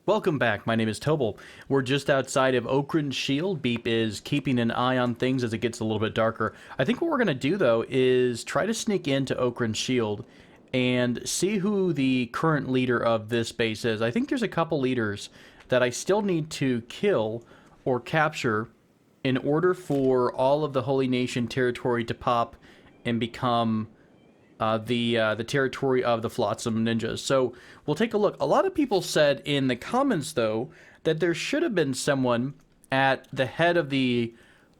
Welcome back, my name is Tobal. We're just outside of Okrand Shield. Beep is keeping an eye on things as it gets a little bit darker. I think what we're going to do, though, is try to sneak into Okrand Shield and see who the current leader of this base is. I think there's a couple leaders that I still need to kill or capture in order for all of the Holy Nation territory to pop and become the territory of the Flotsam Ninjas. So we'll take a look. A lot of people said in the comments, though, that there should have been someone at the head of the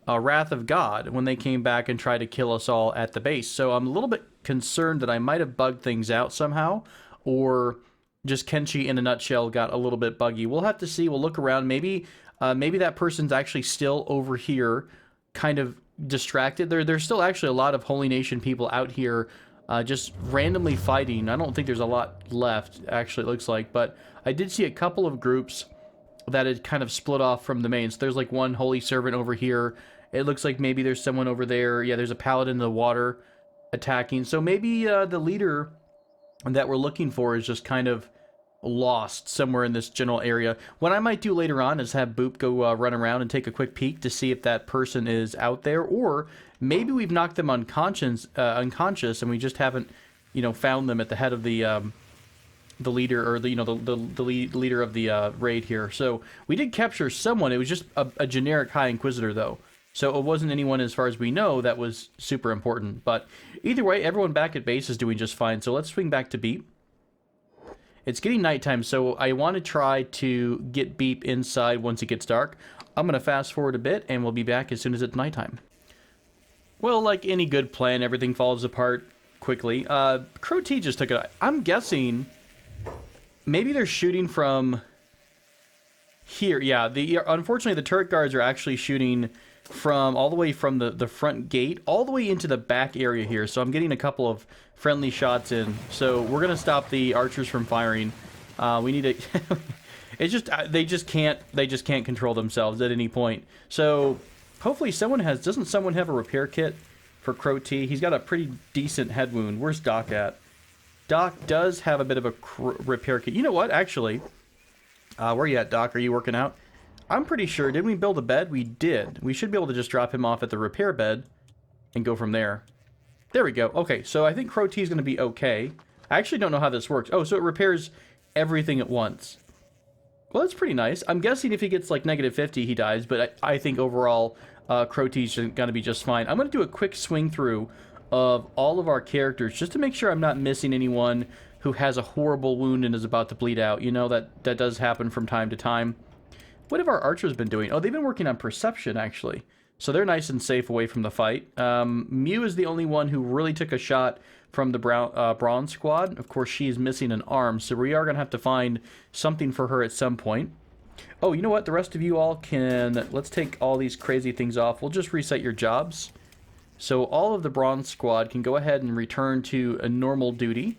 Wrath of God when they came back and tried to kill us all at the base. So I'm a little bit concerned that I might have bugged things out somehow, or just Kenshi in a nutshell got a little bit buggy. We'll have to see. We'll look around. Maybe that person's actually still over here, kind of distracted. There's still actually a lot of Holy Nation people out here just randomly fighting. I don't think there's a lot left, actually, it looks like, but I did see a couple of groups that had kind of split off from the main. So there's like one Holy Servant over here. It looks like maybe there's someone over there. Yeah, there's a Paladin in the water attacking. So maybe the leader that we're looking for is just kind of lost somewhere in this general area. What I might do later on is have Boop go run around and take a quick peek to see if that person is out there, or maybe we've knocked them unconscious and we just haven't, found them at the head of the leader, or the leader of the raid here. So we did capture someone. It was just a generic High Inquisitor, though. So it wasn't anyone, as far as we know, that was super important. But either way, everyone back at base is doing just fine. So let's swing back to Beep. It's getting nighttime, so I want to try to get Beep inside once it gets dark. I'm going to fast forward a bit, and we'll be back as soon as it's nighttime. Well, like any good plan, everything falls apart quickly. Crow T just took it. I'm guessing maybe they're shooting from here. Yeah, unfortunately, the turret guards are actually shooting from all the way from the front gate all the way into the back area here. So I'm getting a couple of friendly shots in. So we're gonna stop the archers from firing. We need to. It's just they just can't control themselves at any point. So hopefully doesn't someone have a repair kit for Crow T? He's got a pretty decent head wound. Where's Doc at? Doc does have a bit of a repair kit. You know what? Actually, where you at, Doc? Are you working out? I'm pretty sure, didn't we build a bed? We did. We should be able to just drop him off at the repair bed and go from there. There we go. Okay, so I think Crow T is going to be okay. I actually don't know how this works. Oh, so it repairs everything at once. Well, that's pretty nice. I'm guessing if he gets like -50, he dies, but I think overall Crow T is going to be just fine. I'm going to do a quick swing through of all of our characters just to make sure I'm not missing anyone who has a horrible wound and is about to bleed out. You know, that does happen from time to time. What have our archers been doing? Oh, they've been working on perception, actually. So they're nice and safe away from the fight. Mew is the only one who really took a shot from the Bronze Squad. Of course, she is missing an arm, so we are going to have to find something for her at some point. Oh, you know what? The rest of you all can... Let's take all these crazy things off. We'll just reset your jobs. So all of the Bronze Squad can go ahead and return to a normal duty.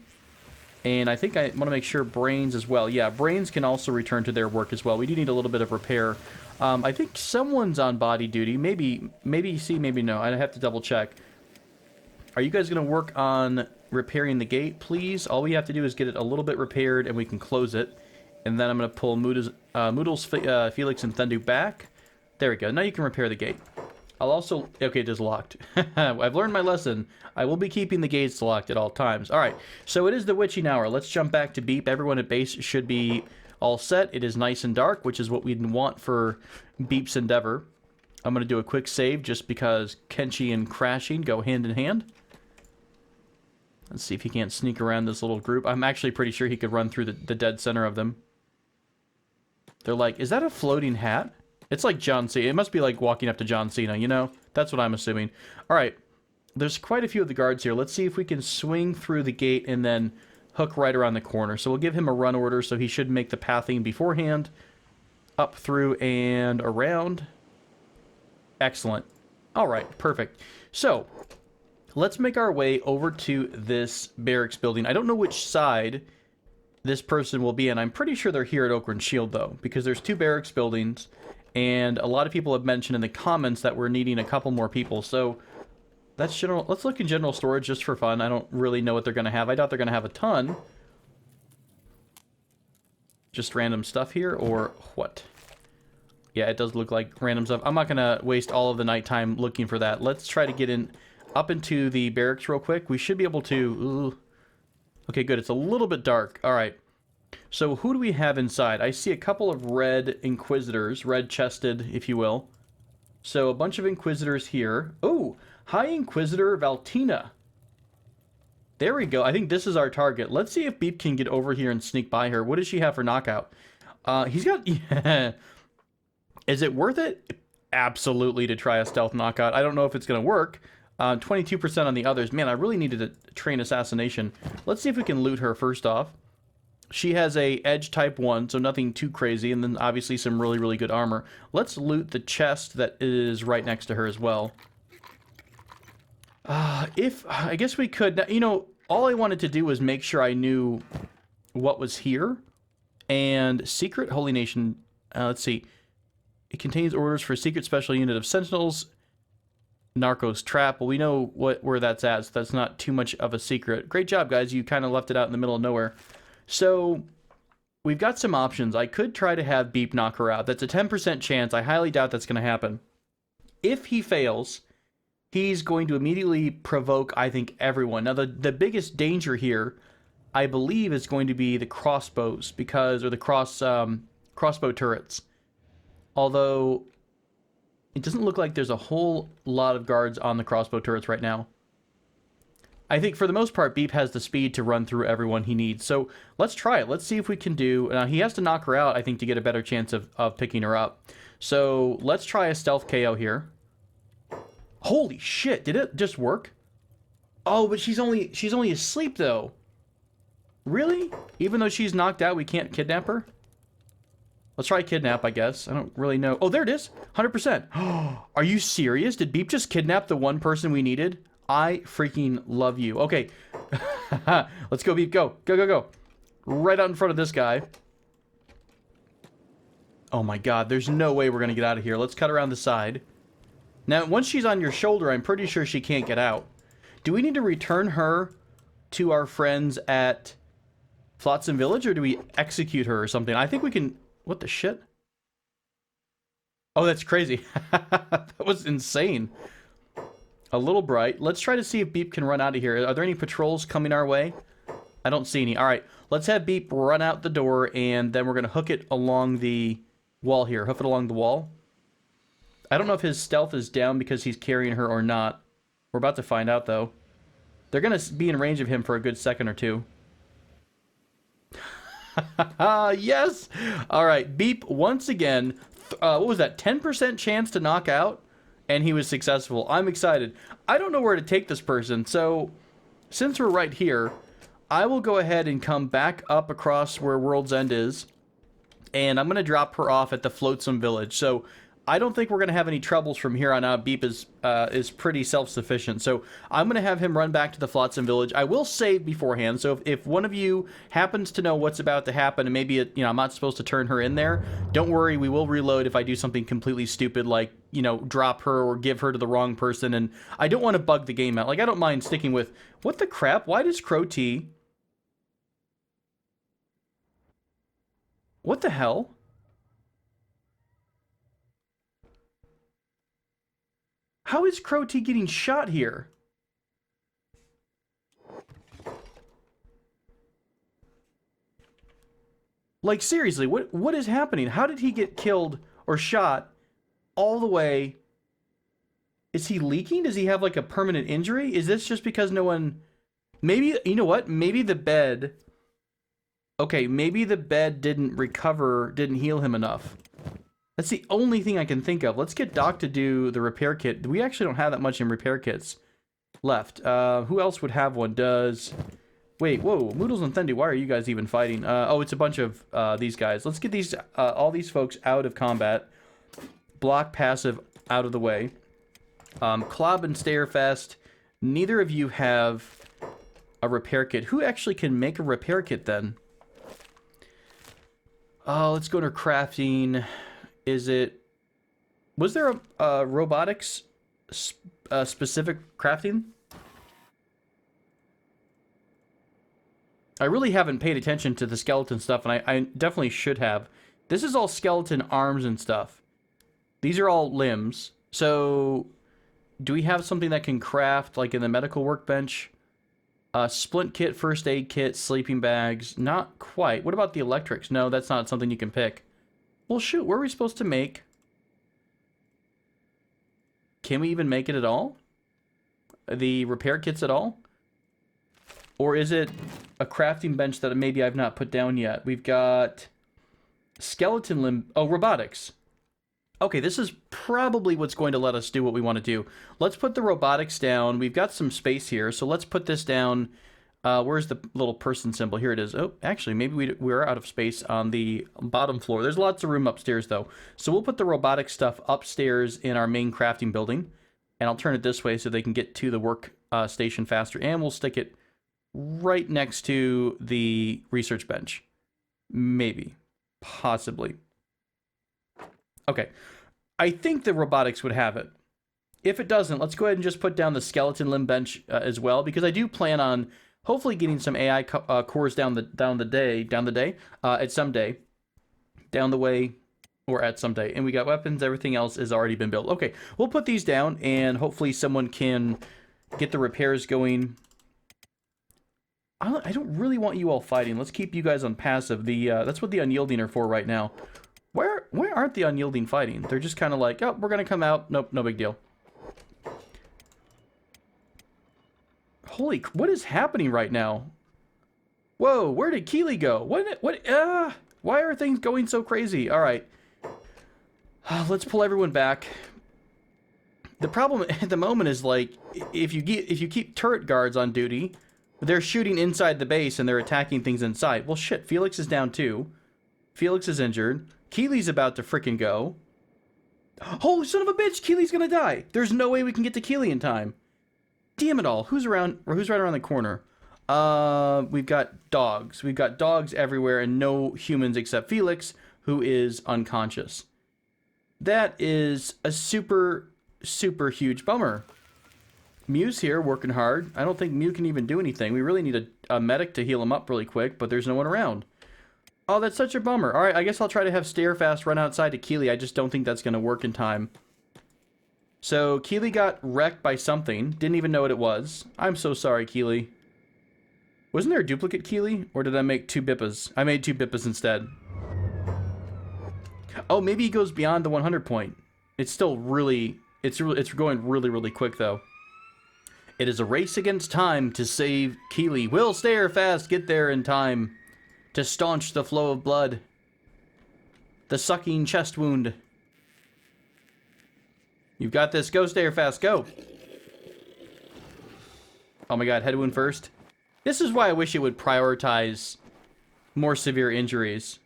And I think I want to make sure Brains as well. Yeah, Brains can also return to their work as well. We do need a little bit of repair. I think someone's on body duty. Maybe C, maybe no. I have to double check. Are you guys going to work on repairing the gate, please? All we have to do is get it a little bit repaired and we can close it. And then I'm going to pull Moodles, Felix, and Thundu back. There we go. Now you can repair the gate. I'll also... Okay, it is locked. I've learned my lesson. I will be keeping the gates locked at all times. Alright, so it is the witching hour. Let's jump back to Beep. Everyone at base should be all set. It is nice and dark, which is what we'd want for Beep's endeavor. I'm going to do a quick save just because Kenshi and crashing go hand in hand. Let's see if he can't sneak around this little group. I'm actually pretty sure he could run through the dead center of them. They're like, is that a floating hat? It's like John Cena. It must be like walking up to John Cena, you know? That's what I'm assuming. Alright, there's quite a few of the guards here. Let's see if we can swing through the gate and then hook right around the corner. So we'll give him a run order, so he should make the pathing beforehand. Up through and around. Excellent. Alright, perfect. So, let's make our way over to this barracks building. I don't know which side this person will be in. I'm pretty sure they're here at Okrand Shield, though, because there's two barracks buildings, and a lot of people have mentioned in the comments that we're needing a couple more people. So that's general. Let's look in general storage just for fun. I don't really know what they're going to have. I doubt they're going to have a ton. just random stuff here, or what? Yeah, it does look like random stuff. I'm not going to waste all of the nighttime looking for that. Let's try to get in up into the barracks real quick. We should be able to... Ooh. Okay, good. It's a little bit dark. All right. So who do we have inside? I see a couple of red Inquisitors, red-chested, if you will. So a bunch of Inquisitors here. Oh, High Inquisitor Valtina. There we go. I think this is our target. Let's see if Beep can get over here and sneak by her. What does she have for knockout? He's got... Yeah. Is it worth it? Absolutely, to try a stealth knockout. I don't know if it's going to work. 22% on the others. Man, I really needed to train assassination. Let's see if we can loot her first off. She has a edge type 1, so nothing too crazy, and then obviously some really, really good armor. Let's loot the chest that is right next to her as well. I guess we could, you know, all I wanted to do was make sure I knew what was here. And secret Holy Nation, let's see. It contains orders for a secret special unit of Sentinels. Narco's trap. Well, we know where that's at, so that's not too much of a secret. Great job, guys. You kind of left it out in the middle of nowhere. So, we've got some options. I could try to have Beep knock her out. That's a 10% chance. I highly doubt that's going to happen. If he fails, he's going to immediately provoke, I think, everyone. Now, the biggest danger here, I believe, is going to be the crossbows, or the crossbow turrets. Although, it doesn't look like there's a whole lot of guards on the crossbow turrets right now. I think for the most part, Beep has the speed to run through everyone he needs. So let's try it. Let's see if we can do... Now, he has to knock her out, I think, to get a better chance of picking her up. So let's try a stealth KO here. Holy shit, did it just work? Oh, but she's only asleep, though. Really? Even though she's knocked out, we can't kidnap her? Let's try kidnap, I guess. I don't really know. Oh, there it is. 100%. Are you serious? Did Beep just kidnap the one person we needed? I freaking love you. Okay. Let's go, Beep. Go. Go, go, go. Right out in front of this guy. Oh my god. There's no way we're going to get out of here. Let's cut around the side. Now, once she's on your shoulder, I'm pretty sure she can't get out. Do we need to return her to our friends at Flotsam Village, or do we execute her or something? I think we can... What the shit? Oh, that's crazy. That was insane. A little bright. Let's try to see if Beep can run out of here. Are there any patrols coming our way? I don't see any. All right. Let's have Beep run out the door, and then we're going to hook it along the wall here. Hoof it along the wall. I don't know if his stealth is down because he's carrying her or not. We're about to find out, though. They're going to be in range of him for a good second or two. Yes! Alright, Beep, once again, what was that, 10% chance to knock out? And he was successful. I'm excited. I don't know where to take this person, so since we're right here, I will go ahead and come back up across where World's End is, and I'm going to drop her off at the Flotsam Village. So I don't think we're going to have any troubles from here on out. Beep is pretty self-sufficient. So I'm going to have him run back to the Flotsam Village. I will save beforehand. So if one of you happens to know what's about to happen, and maybe I'm not supposed to turn her in there, don't worry. We will reload if I do something completely stupid, like, drop her or give her to the wrong person. And I don't want to bug the game out. Like, I don't mind sticking with, what the crap? Why does Crow T... What the hell? How is Crow T getting shot here? Like, seriously, what is happening? How did he get killed or shot all the way? Is he leaking? Does he have, like, a permanent injury? Is this just because no one... Maybe, you know what? Maybe the bed... Okay, maybe the bed didn't heal him enough. That's the only thing I can think of. Let's get Doc to do the repair kit. We actually don't have that much in repair kits left. Who else would have one? Wait, whoa, Moodles and Thundy, why are you guys even fighting? Oh, it's a bunch of these guys. Let's get all these folks out of combat. Block passive out of the way. Clob and Starefest, neither of you have a repair kit. Who actually can make a repair kit then? Let's go to crafting. Was there a robotics specific crafting? I really haven't paid attention to the skeleton stuff, and I definitely should have. This is all skeleton arms and stuff. These are all limbs. So, do we have something that can craft, like in the medical workbench? Splint kit, first aid kit, sleeping bags. Not quite. What about the electrics? No, that's not something you can pick. Well, shoot, were we supposed to make? Can we even make it at all? The repair kits at all? Or is it a crafting bench that maybe I've not put down yet? We've got skeleton limb. Oh, robotics. Okay, this is probably what's going to let us do what we want to do. Let's put the robotics down. We've got some space here, so let's put this down. Where's the little person symbol? Here it is. Oh, actually, maybe we're out of space on the bottom floor. There's lots of room upstairs, though. So we'll put the robotic stuff upstairs in our main crafting building. And I'll turn it this way so they can get to the work station faster. And we'll stick it right next to the research bench. Maybe. Possibly. Okay. I think the robotics would have it. If it doesn't, let's go ahead and just put down the skeleton limb bench as well, because I do plan on hopefully getting some AI cores down the day at some day, down the way, or at some day. And we got weapons. Everything else has already been built. Okay, we'll put these down, and hopefully someone can get the repairs going. I don't really want you all fighting. Let's keep you guys on passive. That's what the unyielding are for right now. Where aren't the unyielding fighting? They're just kind of like, oh, we're gonna come out. Nope, no big deal. Holy, what is happening right now? Whoa, where did Keely go? Why are things going so crazy? All right, let's pull everyone back. The problem at the moment is, like, if you keep turret guards on duty, they're shooting inside the base and they're attacking things inside. Well, shit, Felix is down too. Felix is injured. Keely's about to frickin' go. Holy son of a bitch, Keely's gonna die. There's no way we can get to Keely in time. Damn it all. Who's right around the corner? We've got dogs. We've got dogs everywhere and no humans except Felix, who is unconscious. That is a super, super huge bummer. Mew's here working hard. I don't think Mew can even do anything. We really need a medic to heal him up really quick, but there's no one around. Oh, that's such a bummer. All right, I guess I'll try to have Starefast run outside to Keely. I just don't think that's going to work in time. So, Keely got wrecked by something. Didn't even know what it was. I'm so sorry, Keely. Wasn't there a duplicate Keely? Or did I make two Bippas? I made two Bippas instead. Oh, maybe he goes beyond the 100 point. It's still really... It's going really, really quick, though. It is a race against time to save Keely. Will Starefast get there in time to staunch the flow of blood? The sucking chest wound. You've got this. Go, Starefast, go. Oh my god, head wound first. This is why I wish it would prioritize more severe injuries.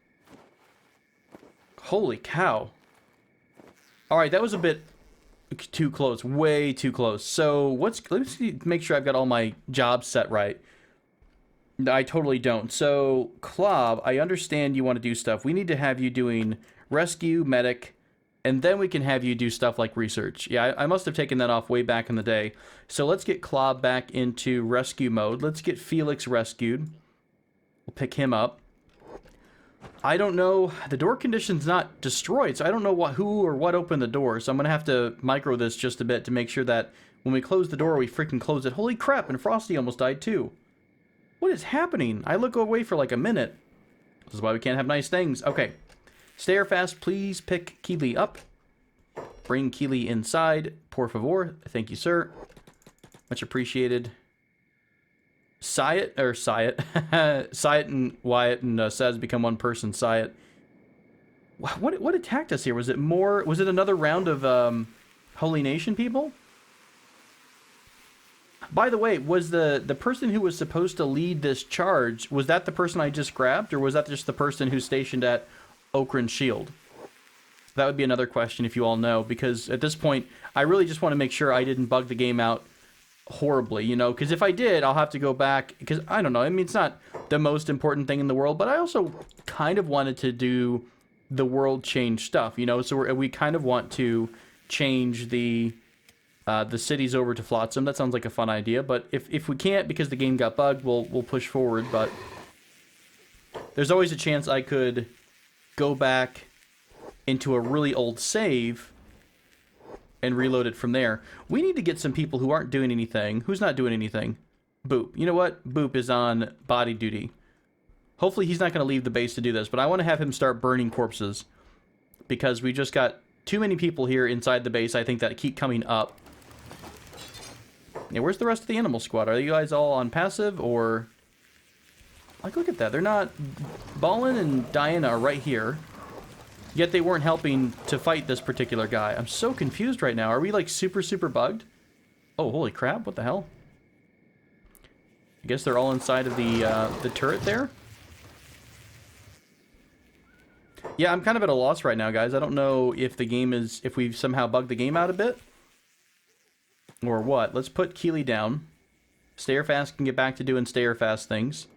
Holy cow. Alright, that was a bit too close. Way too close. So, let me make sure I've got all my jobs set right. I totally don't. So, Klob, I understand you want to do stuff. We need to have you doing rescue, medic, and then we can have you do stuff like research. Yeah, I must have taken that off way back in the day. So let's get Klob back into rescue mode. Let's get Felix rescued. We'll pick him up. I don't know. The door condition's not destroyed, so I don't know who or what opened the door. So I'm going to have to micro this just a bit to make sure that when we close the door, we freaking close it. Holy crap, and Frosty almost died too. What is happening? I look away for like a minute. This is why we can't have nice things. Okay. Starefast, please pick Keely up. Bring Keely inside. Por favor. Thank you, sir. Much appreciated. Syat and Wyatt and Saz become one person. Syat. What attacked us here? Was it another round of Holy Nation people? By the way, was the person who was supposed to lead this charge, was that the person I just grabbed, or was that just the person who's stationed at Okrand Shield? That would be another question if you all know, because at this point, I really just want to make sure I didn't bug the game out horribly, you know, because if I did, I'll have to go back, because I don't know, I mean, it's not the most important thing in the world, but I also kind of wanted to do the world change stuff, you know, so we kind of want to change the cities over to Flotsam. That sounds like a fun idea, but if we can't because the game got bugged, we'll push forward. But there's always a chance I could go back into a really old save and reload it from there. We need to get some people who aren't doing anything. Who's not doing anything? Boop. You know what? Boop is on body duty. Hopefully he's not going to leave the base to do this, but I want to have him start burning corpses. Because we just got too many people here inside the base, I think, that keep coming up. Yeah, where's the rest of the animal squad? Are you guys all on passive, or... Like, look at that. They're not... Ballin and Diana are right here. Yet they weren't helping to fight this particular guy. I'm so confused right now. Are we, like, super, super bugged? Oh, holy crap. What the hell? I guess they're all inside of the turret there. Yeah, I'm kind of at a loss right now, guys. I don't know if the game is... If we've somehow bugged the game out a bit. Or what. Let's put Keely down. Stayerfast can get back to doing Stayerfast things.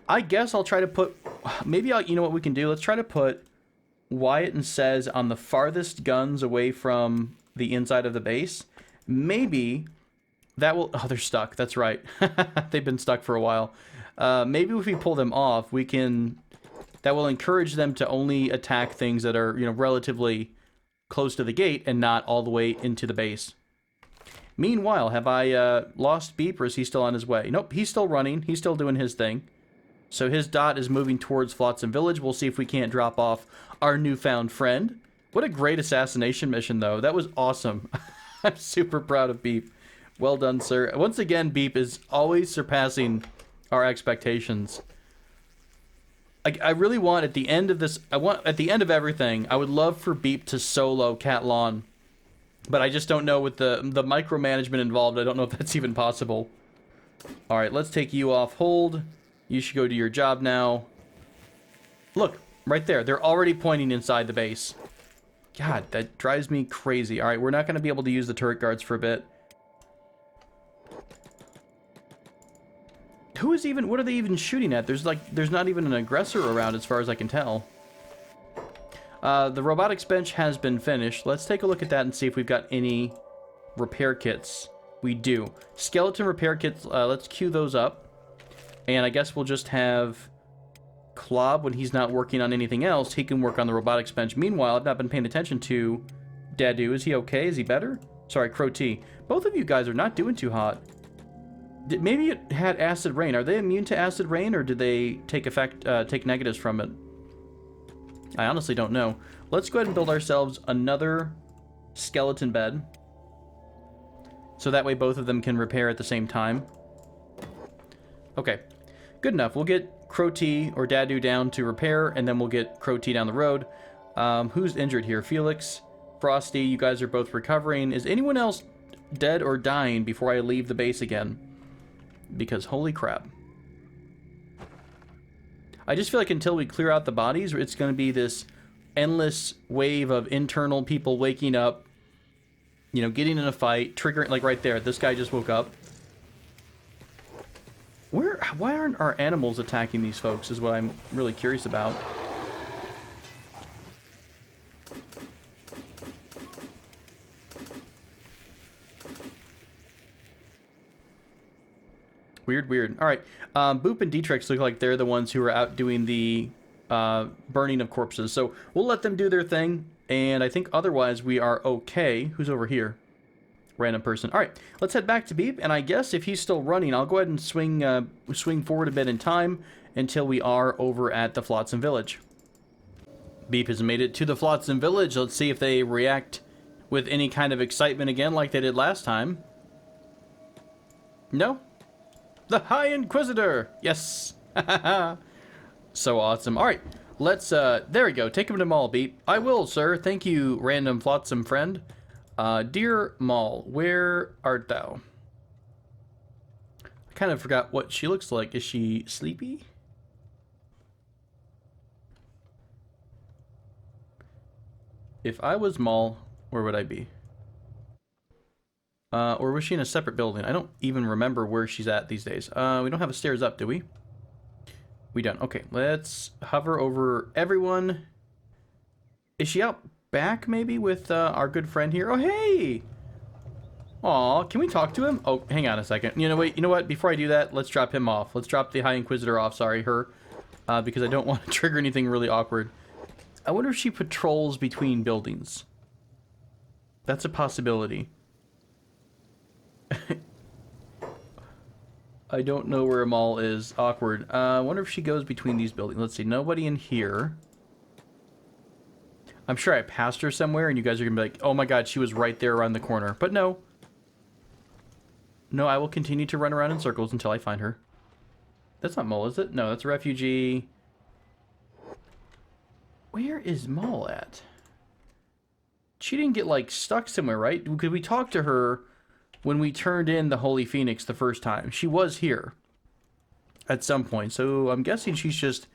I guess I'll try to put... Maybe I'll... You know what we can do? Let's try to put Wyatt and Sez on the farthest guns away from the inside of the base. Maybe that will... Oh, they're stuck. That's right. They've been stuck for a while. Maybe if we pull them off, we can... That will encourage them to only attack things that are, you know, relatively close to the gate and not all the way into the base. Meanwhile, have I lost Beep, or is he still on his way? Nope, he's still running. He's still doing his thing. So his dot is moving towards Flotsam Village. We'll see if we can't drop off our newfound friend. What a great assassination mission, though. That was awesome. I'm super proud of Beep. Well done, sir. Once again, Beep is always surpassing our expectations. I really want, at the end of this, at the end of everything, I would love for Beep to solo Cat Lon. But I just don't know with the micromanagement involved. I don't know if that's even possible. Alright, let's take you off hold. You should go do your job now. Look, right there. They're already pointing inside the base. God, that drives me crazy. Alright, we're not going to be able to use the turret guards for a bit. Who is even... What are they even shooting at? There's not even an aggressor around as far as I can tell. The robotics bench has been finished. Let's take a look at that and see if we've got any repair kits. We do. Skeleton repair kits, let's queue those up. And I guess we'll just have Klob, when he's not working on anything else, he can work on the robotics bench. Meanwhile, I've not been paying attention to Dadu. Is he okay? Is he better? Sorry, Crow T. Both of you guys are not doing too hot. Maybe it had acid rain. Are they immune to acid rain, or did they take negatives from it? I honestly don't know. Let's go ahead and build ourselves another skeleton bed. So that way both of them can repair at the same time. Okay. Good enough. We'll get Crow T or Dadu down to repair, and then we'll get Crow T down the road. Who's injured here? Felix, Frosty, you guys are both recovering. Is anyone else dead or dying before I leave the base again? Because holy crap. I just feel like until we clear out the bodies, it's going to be this endless wave of internal people waking up, you know, getting in a fight, triggering, like right there, this guy just woke up. Why aren't our animals attacking these folks is what I'm really curious about. Weird. All right. Boop and Dietrich look like they're the ones who are out doing the burning of corpses. So we'll let them do their thing. And I think otherwise we are okay. Who's over here? Random person. All right. Let's head back to Beep. And I guess if he's still running, I'll go ahead and swing forward a bit in time until we are over at the Flotsam Village. Beep has made it to the Flotsam Village. Let's see if they react with any kind of excitement again like they did last time. No? The High Inquisitor! Yes! So awesome. Alright, let's, there we go. Take him to Maul, Beep. I will, sir. Thank you, random Flotsam friend. Dear Maul, where art thou? I kind of forgot what she looks like. Is she sleepy? If I was Maul, where would I be? Or was she in a separate building? I don't even remember where she's at these days. We don't have a stairs up, do we? We don't. Okay, let's hover over everyone. Is she out back, maybe, with our good friend here? Oh, hey! Aw, can we talk to him? Oh, hang on a second. You know what? Before I do that, let's drop him off. Let's drop the High Inquisitor off. Sorry, her. because I don't want to trigger anything really awkward. I wonder if she patrols between buildings. That's a possibility. I don't know where Amal is. Awkward. I wonder if she goes between these buildings. Let's see. Nobody in here. I'm sure I passed her somewhere, and you guys are going to be like, oh my god, she was right there around the corner. But no. No, I will continue to run around in circles until I find her. That's not Mole, is it? No, that's a refugee. Where is Mole at? She didn't get, like, stuck somewhere, right? Because we talked to her when we turned in the Holy Phoenix the first time. She was here at some point. So I'm guessing she's just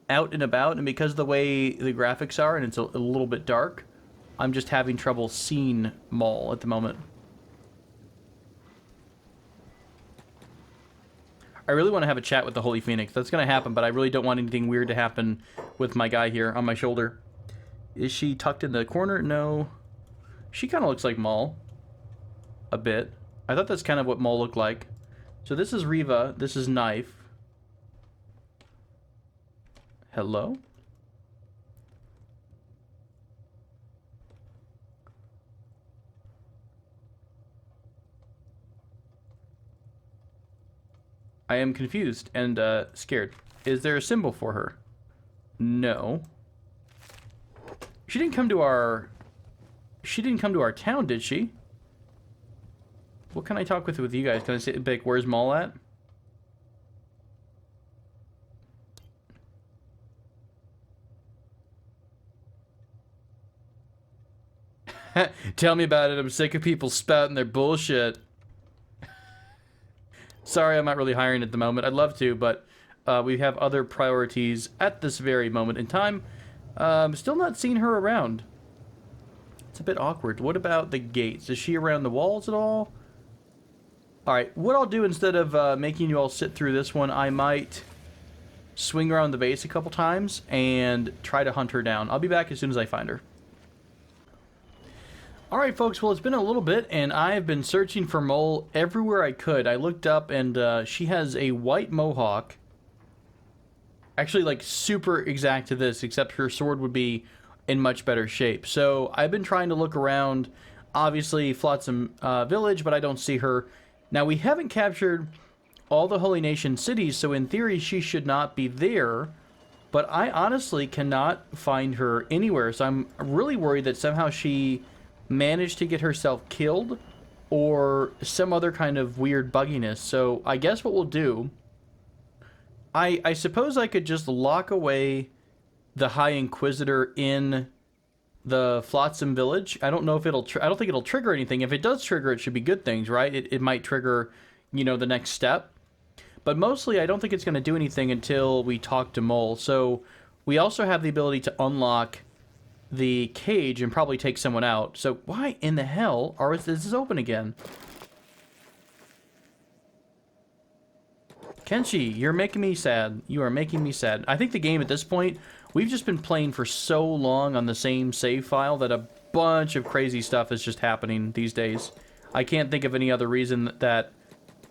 out and about. And because of the way the graphics are and it's a little bit dark, I'm just having trouble seeing Mole at the moment. I really want to have a chat with the Holy Phoenix. That's going to happen, but I really don't want anything weird to happen with my guy here on my shoulder. Is she tucked in the corner? No. She kind of looks like Maul. A bit. I thought that's kind of what Maul looked like. So this is Riva. This is Knife. Hello? I am confused and scared. Is there a symbol for her? No. She didn't come to our... She didn't come to our town, did she? What can I talk with you guys? Can I say, like, where's Maul at? Tell me about it. I'm sick of people spouting their bullshit. Sorry, I'm not really hiring at the moment. I'd love to, but we have other priorities at this very moment in time. Still not seeing her around. It's a bit awkward. What about the gates? Is she around the walls at all? Alright, what I'll do instead of making you all sit through this one, I might swing around the base a couple times and try to hunt her down. I'll be back as soon as I find her. Alright folks, well it's been a little bit and I've been searching for Mole everywhere I could. I looked up and she has a white mohawk. Actually like super exact to this, except her sword would be in much better shape. So I've been trying to look around, obviously Flotsam Village, but I don't see her. Now we haven't captured all the Holy Nation cities, so in theory she should not be there. But I honestly cannot find her anywhere, so I'm really worried that somehow she managed to get herself killed or some other kind of weird bugginess. So I guess what we'll do, I suppose I could just lock away the High Inquisitor in the Flotsam Village. I don't know if it'll I don't think it'll trigger anything. If it does trigger, it should be good things, right? It might trigger, you know, the next step. But mostly I don't think it's going to do anything until we talk to Mole. So we also have the ability to unlock the cage and probably take someone out. So why in the hell is this open again? Kenshi, you're making me sad. You are making me sad. I think the game at this point, we've just been playing for so long on the same save file that a bunch of crazy stuff is just happening these days. I can't think of any other reason that...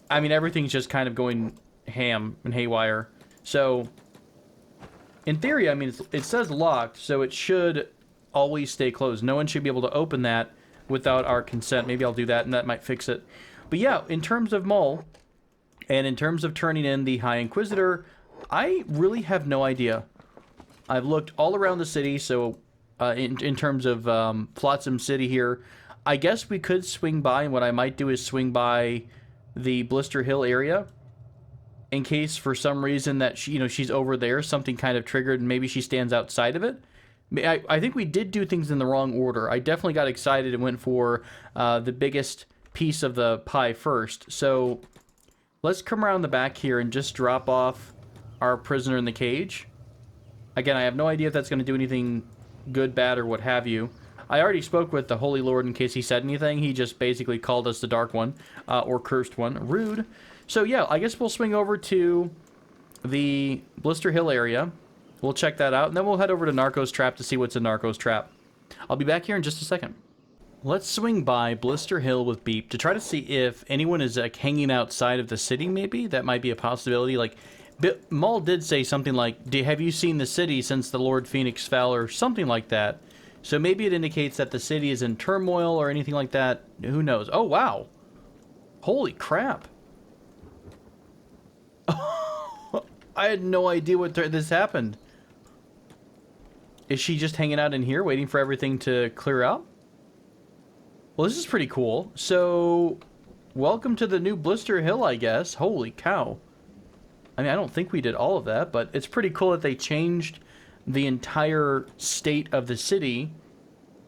I mean, everything's just kind of going ham and haywire. So, in theory, I mean, it says locked, so it should always stay closed. No one should be able to open that without our consent. Maybe I'll do that, and that might fix it. But yeah, in terms of Mole, and in terms of turning in the High Inquisitor, I really have no idea. I've looked all around the city, so in terms of Flotsam City here, I guess we could swing by, and what I might do is swing by the Blister Hill area in case for some reason that she's over there, something kind of triggered, and maybe she stands outside of it. I think we did do things in the wrong order. I definitely got excited and went for the biggest piece of the pie first. So let's come around the back here and just drop off our prisoner in the cage. Again, I have no idea if that's going to do anything good, bad, or what have you. I already spoke with the Holy Lord in case he said anything. He just basically called us the Dark One, or Cursed One. Rude. So yeah, I guess we'll swing over to the Blister Hill area. We'll check that out, and then we'll head over to Narco's Trap to see what's in Narco's Trap. I'll be back here in just a second. Let's swing by Blister Hill with Beep to try to see if anyone is like hanging outside of the city, maybe. That might be a possibility. Like, Maul did say something like, have you seen the city since the Lord Phoenix fell, or something like that. So maybe it indicates that the city is in turmoil or anything like that. Who knows? Oh, wow. Holy crap. I had no idea what this happened. Is she just hanging out in here waiting for everything to clear out? Well, this is pretty cool. So, welcome to the new Blister Hill, I guess. Holy cow. I mean, I don't think we did all of that, but it's pretty cool that they changed the entire state of the city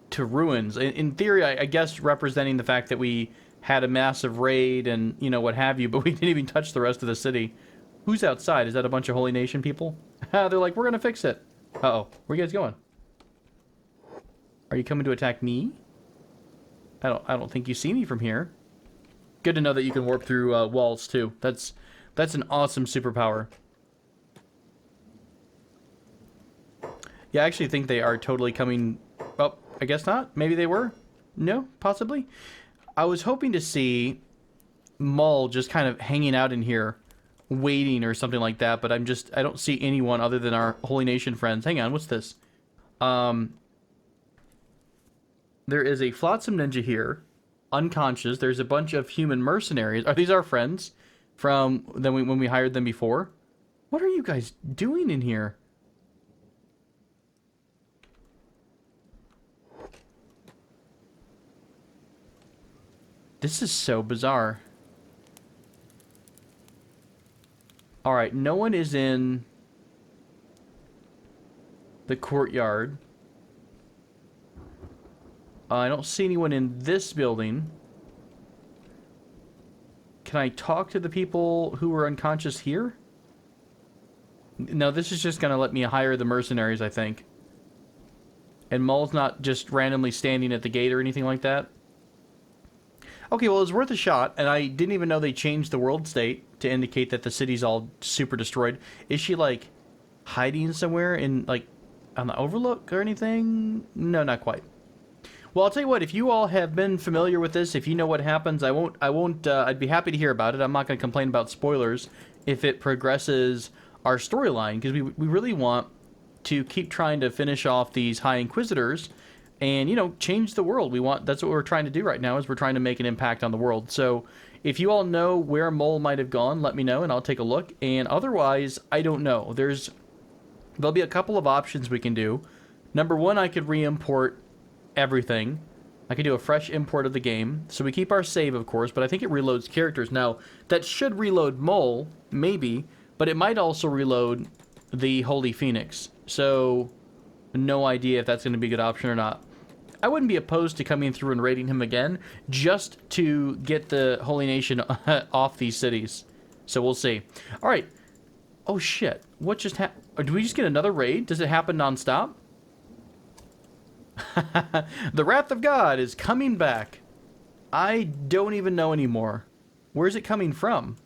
to ruins. In theory, I guess representing the fact that we had a massive raid and, you know, what have you, but we didn't even touch the rest of the city. Who's outside? Is that a bunch of Holy Nation people? They're like, we're gonna fix it. Uh-oh. Where are you guys going? Are you coming to attack me? I don't think you see me from here. Good to know that you can warp through walls, too. That's an awesome superpower. Yeah, I actually think they are totally coming... Oh, I guess not. Maybe they were? No? Possibly? I was hoping to see Maul just kind of hanging out in here, waiting or something like that, but I don't see anyone other than our Holy Nation friends. Hang on, what's this? There is a Flotsam Ninja here, unconscious. There's a bunch of human mercenaries. Are these our friends from when we hired them before? What are you guys doing in here? This is so bizarre. Alright, no one is in the courtyard. I don't see anyone in this building. Can I talk to the people who were unconscious here? No, this is just going to let me hire the mercenaries, I think. And Maul's not just randomly standing at the gate or anything like that. Okay, well, it was worth a shot, and I didn't even know they changed the world state to indicate that the city's all super destroyed. Is she, like, hiding somewhere in, like, on the Overlook or anything? No, not quite. Well, I'll tell you what, if you all have been familiar with this, if you know what happens, I'd be happy to hear about it. I'm not going to complain about spoilers if it progresses our storyline, because we really want to keep trying to finish off these High Inquisitors and, you know, change the world. That's what we're trying to do right now, is we're trying to make an impact on the world. So, if you all know where Mole might have gone, let me know and I'll take a look. And otherwise, I don't know. There'll be a couple of options we can do. Number one, I could re-import everything. I could do a fresh import of the game. So we keep our save, of course, but I think it reloads characters. Now, that should reload Mole, maybe, but it might also reload the Holy Phoenix. So, no idea if that's going to be a good option or not. I wouldn't be opposed to coming through and raiding him again, just to get the Holy Nation off these cities. So we'll see. Alright. Oh shit. What just happened? Do we just get another raid? Does it happen non-stop? The Wrath of God is coming back. I don't even know anymore. Where's it coming from?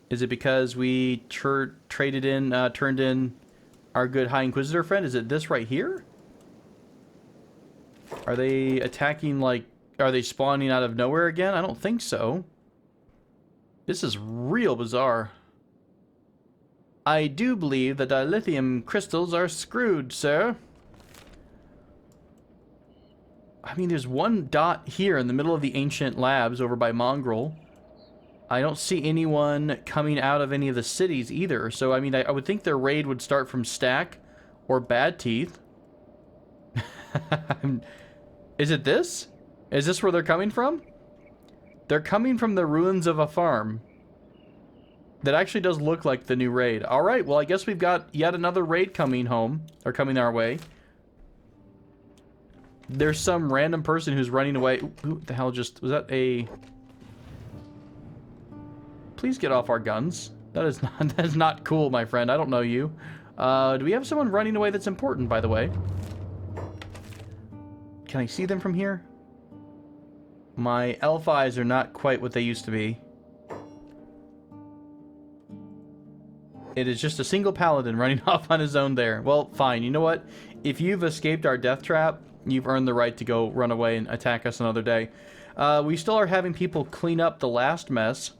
Is it because we turned in our good High Inquisitor friend? Is it this right here? Are they attacking, like... Are they spawning out of nowhere again? I don't think so. This is real bizarre. I do believe the dilithium crystals are screwed, sir. I mean, there's one dot here in the middle of the ancient labs over by Mongrel. I don't see anyone coming out of any of the cities either. So, I mean, I would think their raid would start from Stack or Bad Teeth. Is it this? Is this where they're coming from? They're coming from the ruins of a farm. That actually does look like the new raid. Alright, well, I guess we've got yet another raid coming home. Or coming our way. There's some random person who's running away. Who the hell just... Was that a... Please get off our guns. That is not cool, my friend. I don't know you. Do we have someone running away that's important, by the way? Can I see them from here? My elf eyes are not quite what they used to be. It is just a single paladin running off on his own there. Well, fine. You know what? If you've escaped our death trap, you've earned the right to go run away and attack us another day. We still are having people clean up the last mess.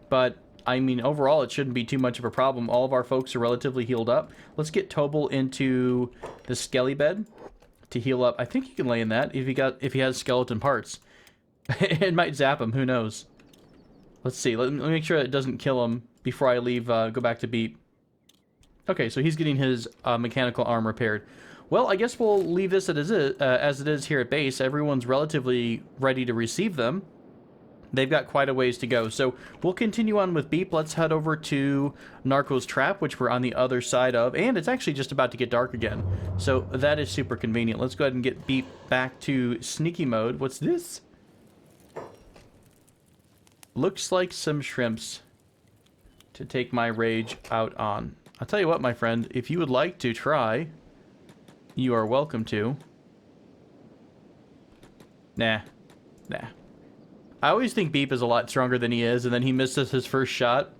But, I mean, overall, it shouldn't be too much of a problem. All of our folks are relatively healed up. Let's get Tobal into the skelly bed to heal up. I think he can lay in that if he has skeleton parts. It might zap him, who knows. Let's see, let me make sure it doesn't kill him before I leave, go back to Beep. Okay, so he's getting his mechanical arm repaired. Well, I guess we'll leave this as it is here at base. Everyone's relatively ready to receive them. They've got quite a ways to go. So we'll continue on with Beep. Let's head over to Narco's trap, which we're on the other side of. And it's actually just about to get dark again. So that is super convenient. Let's go ahead and get Beep back to sneaky mode. What's this? Looks like some shrimps to take my rage out on. I'll tell you what, my friend. If you would like to try, you are welcome to. Nah. I always think Beep is a lot stronger than he is, and then he misses his first shot,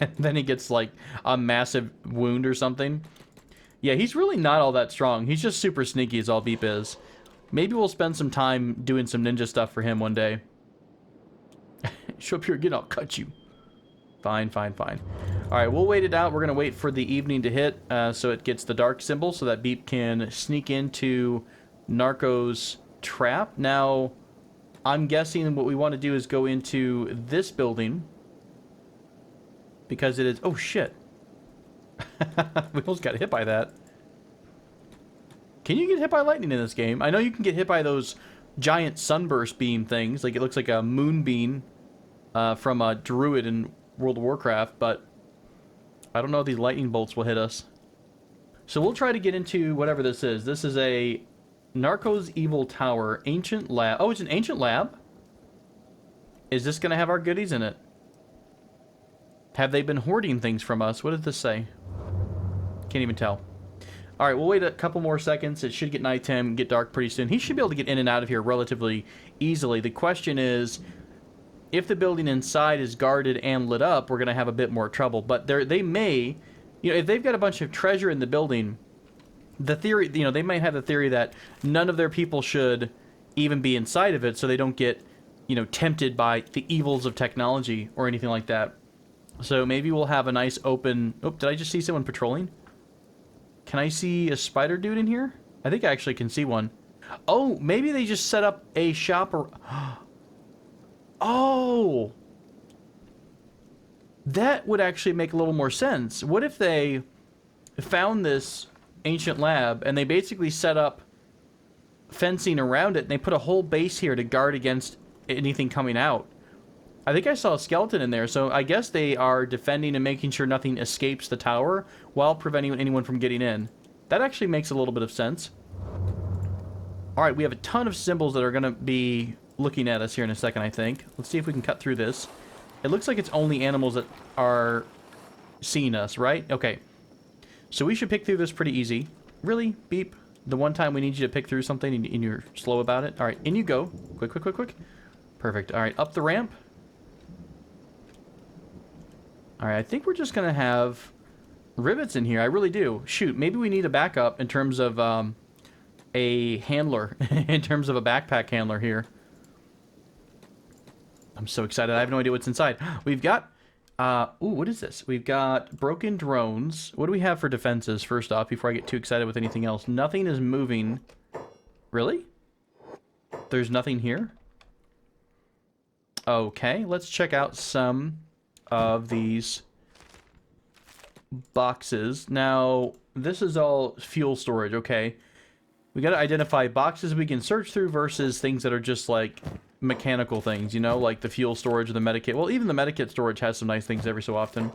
and then he gets, like, a massive wound or something. Yeah, he's really not all that strong. He's just super sneaky is all Beep is. Maybe we'll spend some time doing some ninja stuff for him one day. Show up here again, I'll cut you. Fine. Alright, we'll wait it out. We're going to wait for the evening to hit, so it gets the dark symbol, so that Beep can sneak into Narco's trap. Now, I'm guessing what we want to do is go into this building, because it is... Oh, shit. We almost got hit by that. Can you get hit by lightning in this game? I know you can get hit by those giant sunburst beam things. Like, it looks like a moonbeam from a druid in World of Warcraft, but I don't know if these lightning bolts will hit us. So we'll try to get into whatever this is. This is a Narco's Evil Tower, Ancient Lab. Oh, it's an Ancient Lab? Is this going to have our goodies in it? Have they been hoarding things from us? What does this say? Can't even tell. Alright, we'll wait a couple more seconds. It should get nighttime, get dark pretty soon. He should be able to get in and out of here relatively easily. The question is, if the building inside is guarded and lit up, we're going to have a bit more trouble. But they may, you know, if they've got a bunch of treasure in the building, the theory, you know, they might have the theory that none of their people should even be inside of it so they don't get, you know, tempted by the evils of technology or anything like that. So maybe we'll have a nice open... Oh, did I just see someone patrolling? Can I see a spider dude in here? I think I actually can see one. Oh, maybe they just set up a shop or... Oh! That would actually make a little more sense. What if they found this ancient lab and they basically set up fencing around it and they put a whole base here to guard against anything coming out? I think I saw a skeleton in there, so I guess they are defending and making sure nothing escapes the tower while preventing anyone from getting in. That actually makes a little bit of sense. Alright, we have a ton of symbols that are going to be looking at us here in a second, I think. Let's see if we can cut through this. It looks like it's only animals that are seeing us, right? Okay. So we should pick through this pretty easy. Really? Beep. The one time we need you to pick through something and you're slow about it. Alright, in you go. Quick. Perfect. Alright, up the ramp. Alright, I think we're just going to have rivets in here. I really do. Shoot, maybe we need a backup in terms of a handler. In terms of a backpack handler here. I'm so excited. I have no idea what's inside. We've got... ooh, what is this? We've got broken drones. What do we have for defenses, first off, before I get too excited with anything else? Nothing is moving. Really? There's nothing here? Okay, let's check out some of these boxes. Now, this is all fuel storage, okay. We got to identify boxes we can search through versus things that are just like mechanical things, you know, like the fuel storage or the medikit. Well, even the medikit storage has some nice things every so often.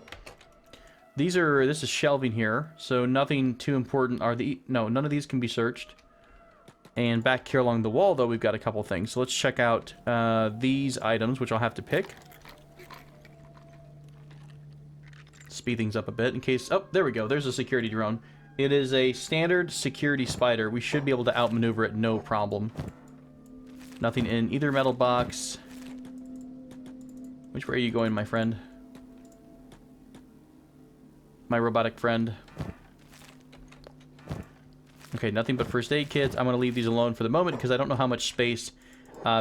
This is shelving here, so nothing too important. No, none of these can be searched. And back here along the wall, though, we've got a couple things. So let's check out these items, which I'll have to pick. Speed things up a bit in case... Oh, there we go. There's a security drone. It is a standard security spider. We should be able to outmaneuver it, no problem. Nothing in either metal box. Which way are you going, my friend? My robotic friend. Okay, nothing but first aid kits. I'm going to leave these alone for the moment because I don't know how much space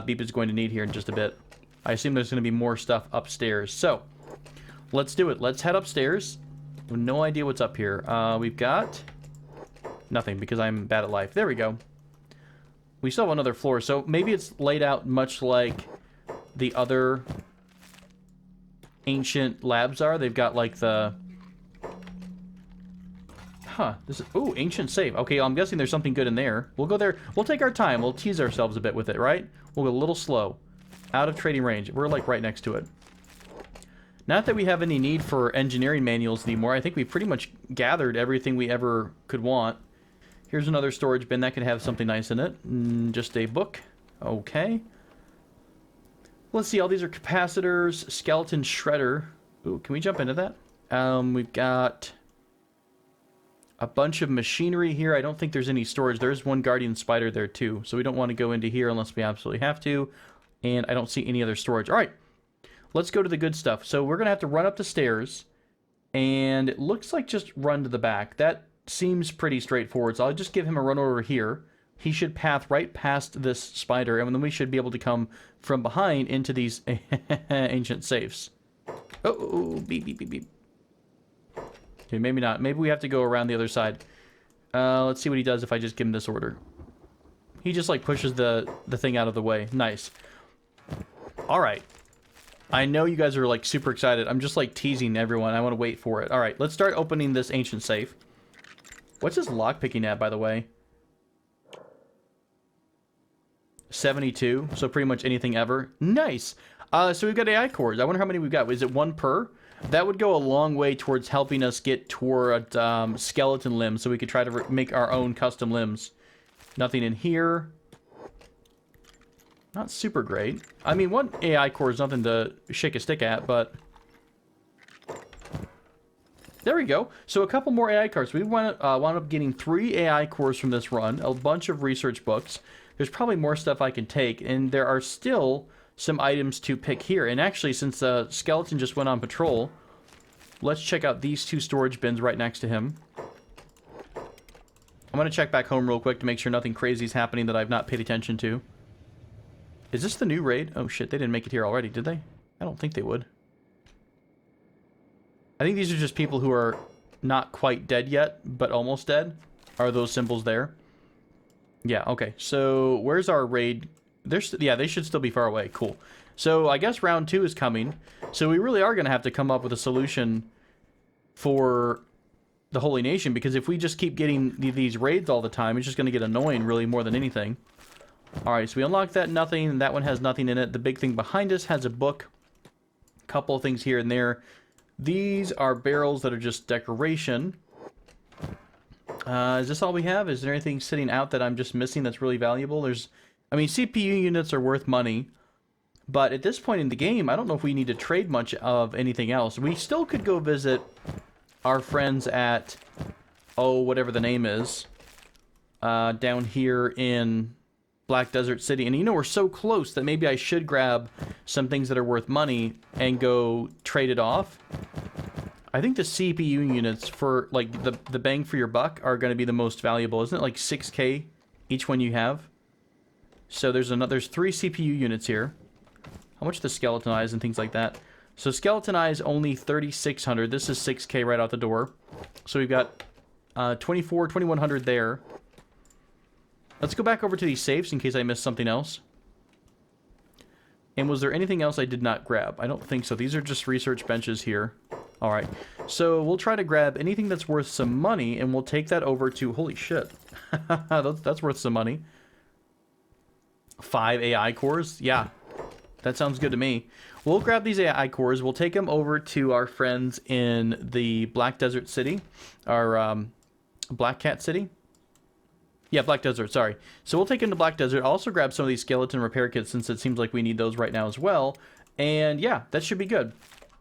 Beep is going to need here in just a bit. I assume there's going to be more stuff upstairs. So, Let's do it. Let's head upstairs. I have no idea what's up here. We've got nothing because I'm bad at life. There we go. We still have another floor, so maybe it's laid out much like the other ancient labs are. They've got like the... Huh. This is... Ooh, ancient safe. Okay, I'm guessing there's something good in there. We'll go there. We'll take our time. We'll tease ourselves a bit with it, right? We'll go a little slow. Out of trading range. We're like right next to it. Not that we have any need for engineering manuals anymore. I think we've pretty much gathered everything we ever could want. Here's another storage bin that could have something nice in it. Just a book. Okay. Let's see. All these are capacitors. Skeleton shredder. Ooh, can we jump into that? We've got a bunch of machinery here. I don't think there's any storage. There's one guardian spider there too. So we don't want to go into here unless we absolutely have to. And I don't see any other storage. All right. Let's go to the good stuff. So we're going to have to run up the stairs, and it looks like just run to the back. That seems pretty straightforward, so I'll just give him a run over here. He should path right past this spider, and then we should be able to come from behind into these ancient safes. Oh, beep, beep, beep, beep. Okay, maybe not. Maybe we have to go around the other side. Let's see what he does if I just give him this order. He just, like, pushes the thing out of the way. Nice. All right. I know you guys are, like, super excited. I'm just, like, teasing everyone. I want to wait for it. All right, let's start opening this ancient safe. What's this lockpicking at, by the way? 72, so pretty much anything ever. Nice. So we've got AI cores. I wonder how many we've got. Is it one per? That would go a long way towards helping us get toward skeleton limbs, so we could try to make our own custom limbs. Nothing in here. Not super great. I mean, one AI core is nothing to shake a stick at, but... There we go. So a couple more AI cores. We wound up getting 3 AI cores from this run, a bunch of research books. There's probably more stuff I can take, and there are still some items to pick here. And actually, since the skeleton just went on patrol, let's check out these 2 storage bins right next to him. I'm going to check back home real quick to make sure nothing crazy is happening that I've not paid attention to. Is this the new raid? Oh shit, they didn't make it here already, did they? I don't think they would. I think these are just people who are not quite dead yet, but almost dead. Are those symbols there? Yeah, okay. So, where's our raid? Yeah, they should still be far away. Cool. So, I guess round 2 is coming. So, we really are going to have to come up with a solution for the Holy Nation, because if we just keep getting these raids all the time, it's just going to get annoying, really, more than anything. Alright, so we unlocked that, nothing. That one has nothing in it. The big thing behind us has a book. A couple of things here and there. These are barrels that are just decoration. Is this all we have? Is there anything sitting out that I'm just missing that's really valuable? I mean, CPU units are worth money. But at this point in the game, I don't know if we need to trade much of anything else. We still could go visit our friends at, whatever the name is. Down here in Black Desert City, and you know we're so close that maybe I should grab some things that are worth money and go trade it off. I think the CPU units for like the bang for your buck are going to be the most valuable. Isn't it like 6K each one you have? So there's 3 CPU units here. How much the skeleton eyes and things like that? So skeleton eyes only 3,600. This is 6K right out the door. So we've got 2,100 there. Let's go back over to these safes in case I missed something else. And was there anything else I did not grab? I don't think so. These are just research benches here. Alright. So we'll try to grab anything that's worth some money, and we'll take that over to... Holy shit. That's worth some money. 5 AI cores? Yeah. That sounds good to me. We'll grab these AI cores. We'll take them over to our friends in the Black Desert City. Our Black Cat City. Yeah, Black Desert, sorry. So we'll take him to Black Desert. I'll also grab some of these skeleton repair kits since it seems like we need those right now as well. And yeah, that should be good.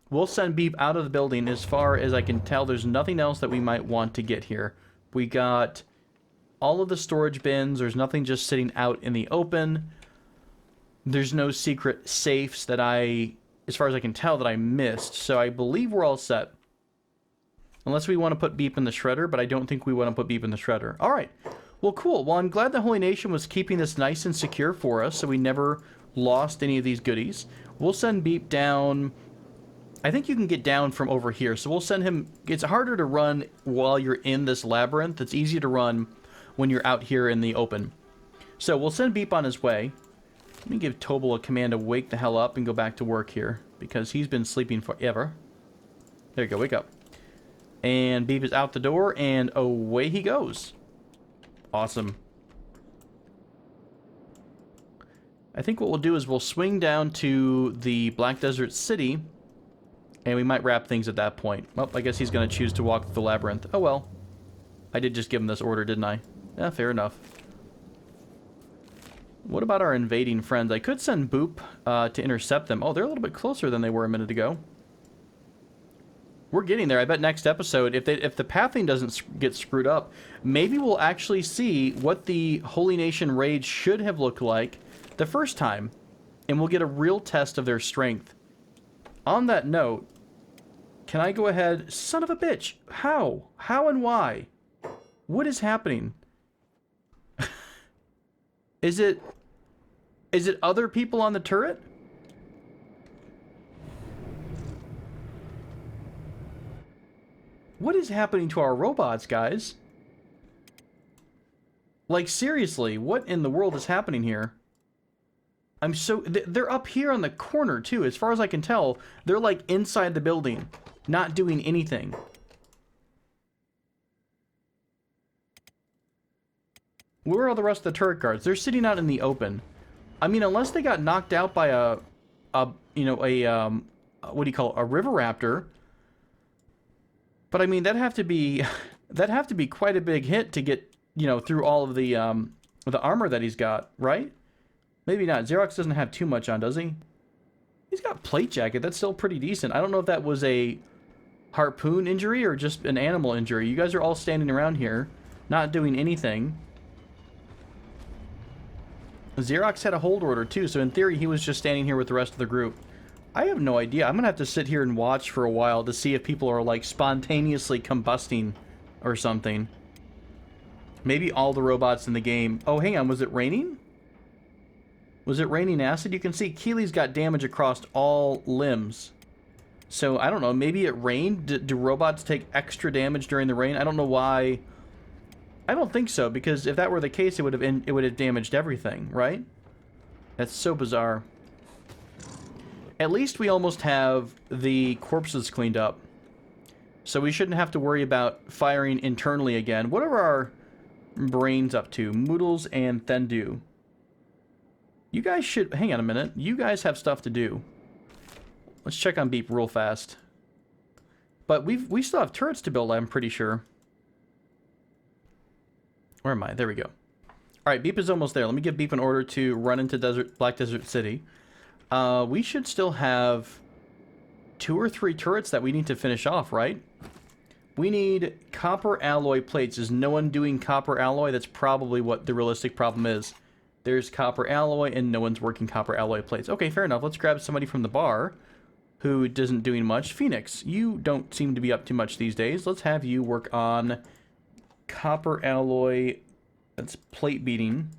We'll send Beep out of the building. As far as I can tell, there's nothing else that we might want to get here. We got all of the storage bins. There's nothing just sitting out in the open. There's no secret safes that as far as I can tell, that I missed. So I believe we're all set. Unless we want to put Beep in the shredder, but I don't think we want to put Beep in the shredder. All right. Well, cool. Well, I'm glad the Holy Nation was keeping this nice and secure for us, so we never lost any of these goodies. We'll send Beep down I think you can get down from over here. So we'll send him... It's harder to run while you're in this labyrinth. It's easier to run when you're out here in the open. So we'll send Beep on his way. Let me give Tobal a command to wake the hell up and go back to work here. Because he's been sleeping forever. There you go, wake up. And Beep is out the door, and away he goes. Awesome. I think what we'll do is we'll swing down to the Black Desert City, and we might wrap things at that point. Well, I guess he's going to choose to walk the labyrinth. Oh well. I did just give him this order, didn't I? Yeah, fair enough. What about our invading friends? I could send Boop to intercept them. Oh, they're a little bit closer than they were a minute ago. We're getting there. I bet next episode, if the pathing doesn't get screwed up, maybe we'll actually see what the Holy Nation raid should have looked like the first time, and we'll get a real test of their strength. On that note, can I go ahead... Son of a bitch! How? How and why? What is happening? Is it other people on the turret? What is happening to our robots, guys? Like, seriously, what in the world is happening here? I'm so... They're up here on the corner, too. As far as I can tell, they're, like, inside the building, not doing anything. Where are all the rest of the turret guards? They're sitting out in the open. I mean, unless they got knocked out by what do you call it? A river raptor. But I mean, that'd have to be quite a big hit to get, through all of the armor that he's got, right? Maybe not. Xerox doesn't have too much on, does he? He's got plate jacket. That's still pretty decent. I don't know if that was a harpoon injury or just an animal injury. You guys are all standing around here, not doing anything. Xerox had a hold order too, so in theory he was just standing here with the rest of the group. I have no idea. I'm gonna have to sit here and watch for a while to see if people are like spontaneously combusting or something. Maybe all the robots in the game... Oh, hang on. Was it raining? Was it raining acid? You can see Keely's got damage across all limbs. So, I don't know. Maybe it rained? Do robots take extra damage during the rain? I don't know why... I don't think so, because if that were the case, it would have damaged everything, right? That's so bizarre. At least we almost have the corpses cleaned up. So we shouldn't have to worry about firing internally again. What are our brains up to? Moodles and Thendu. You guys should... Hang on a minute. You guys have stuff to do. Let's check on Beep real fast. But we still have turrets to build, I'm pretty sure. Where am I? There we go. Alright, Beep is almost there. Let me give Beep an order to run into Black Desert City. We should still have 2 or 3 turrets that we need to finish off, right? We need copper alloy plates. Is no one doing copper alloy? That's probably what the realistic problem is. There's copper alloy and no one's working copper alloy plates. Okay, fair enough. Let's grab somebody from the bar who isn't doing much. Phoenix, you don't seem to be up to much these days. Let's have you work on copper alloy. That's plate beating.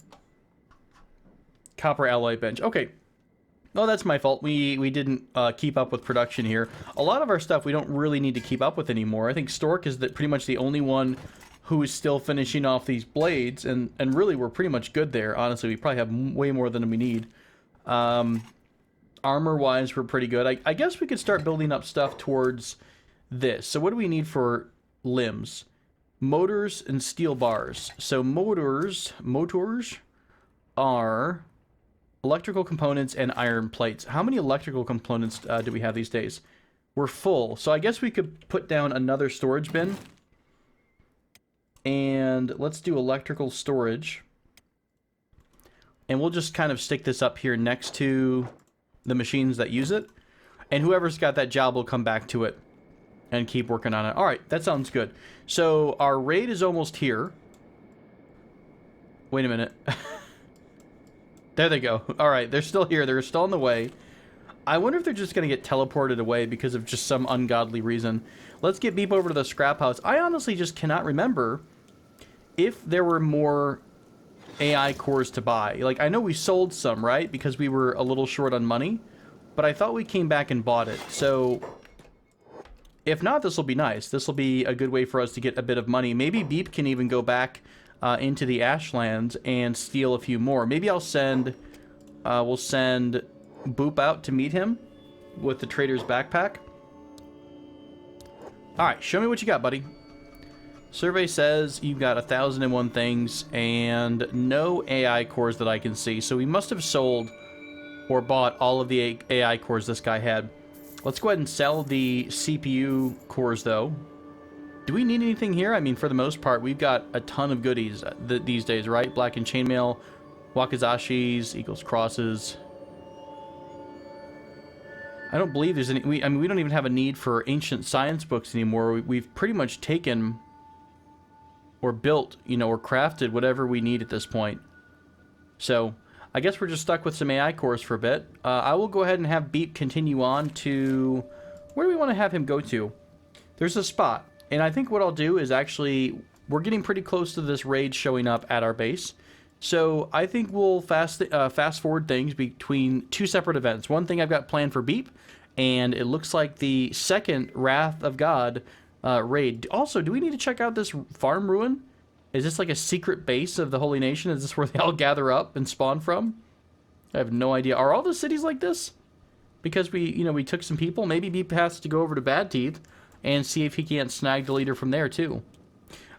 Copper alloy bench. Okay. Oh, that's my fault. We didn't keep up with production here. A lot of our stuff we don't really need to keep up with anymore. I think Stork is pretty much the only one who is still finishing off these blades, and really we're pretty much good there. Honestly, we probably have way more than we need. Armor-wise, we're pretty good. I guess we could start building up stuff towards this. So what do we need for limbs? Motors and steel bars. So motors are... electrical components and iron plates. How many electrical components do we have these days? We're full. So I guess we could put down another storage bin. And let's do electrical storage. And we'll just kind of stick this up here next to the machines that use it. And whoever's got that job will come back to it and keep working on it. All right, that sounds good. So our raid is almost here. Wait a minute. There they go. All right, they're still here. They're still on the way. I wonder if they're just going to get teleported away because of just some ungodly reason. Let's get Beep over to the scrap house. I honestly just cannot remember if there were more AI cores to buy. Like, I know we sold some, right? Because we were a little short on money. But I thought we came back and bought it. So If not, this will be nice. This will be a good way for us to get a bit of money. Maybe Beep can even go back into the Ashlands and steal a few more. Maybe I'll send... we'll send Boop out to meet him with the trader's backpack. Alright, show me what you got, buddy. Survey says you've got 1,001 things and no AI cores that I can see. So we must have sold or bought all of the AI cores this guy had. Let's go ahead and sell the CPU cores, though. Do we need anything here? I mean, for the most part, we've got a ton of goodies these days, right? Black and chainmail, wakizashis, eagles crosses. I don't believe there's any... I mean, we don't even have a need for ancient science books anymore. We've pretty much taken or built, you know, or crafted whatever we need at this point. So, I guess we're just stuck with some AI cores for a bit. I will go ahead and have Beep continue on to... Where do we want to have him go to? There's a spot. And I think what I'll do is actually... We're getting pretty close to this raid showing up at our base. So, I think we'll fast forward things between two separate events. One thing I've got planned for Beep, and it looks like the second Wrath of God raid. Also, do we need to check out this farm ruin? Is this like a secret base of the Holy Nation? Is this where they all gather up and spawn from? I have no idea. Are all the cities like this? Because we took some people. Maybe Beep has to go over to Bad Teeth and see if he can't snag the leader from there too.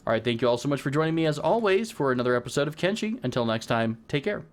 All right, thank you all so much for joining me as always for another episode of Kenshi. Until next time, take care.